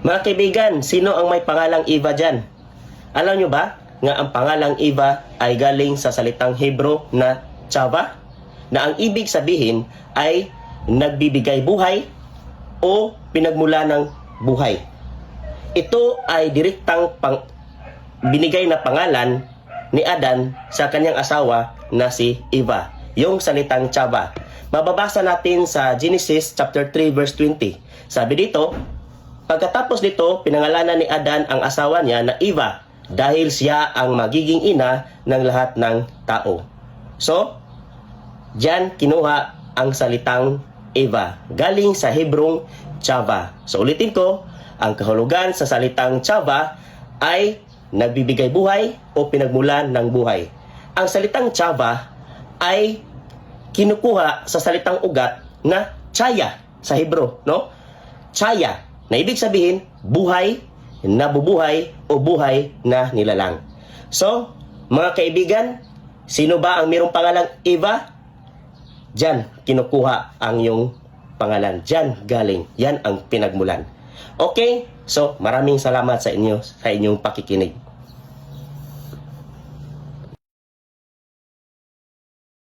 Mga kaibigan, sino ang may pangalang Eva dyan? Alam nyo ba nga ang pangalang Eva ay galing sa salitang Hebro na Chava, na ang ibig sabihin ay nagbibigay buhay o pinagmula ng buhay. Ito ay direktang binigay na pangalan ni Adan sa kanyang asawa na si Eva, yung salitang Chava. Mababasa natin sa Genesis chapter 3 verse 20. Sabi dito, pagkatapos nito, pinangalanan ni Adan ang asawa niya na Eva dahil siya ang magiging ina ng lahat ng tao. So, diyan kinuha ang salitang Eva, galing sa Hebrong Chava. So, ulitin ko, ang kahulugan sa salitang Chava ay nagbibigay buhay o pinagmulan ng buhay. Ang salitang Chava ay kinukuha sa salitang ugat na chaya sa Hebro, no? Chaya, na ibig sabihin buhay, nabubuhay o buhay na nilalang. So, mga kaibigan, sino ba ang mayroong pangalang Eva? Diyan kinukuha ang iyong pangalan. Diyan galing. Yan ang pinagmulan. Okay? So, maraming salamat sa inyo sa inyong pakikinig.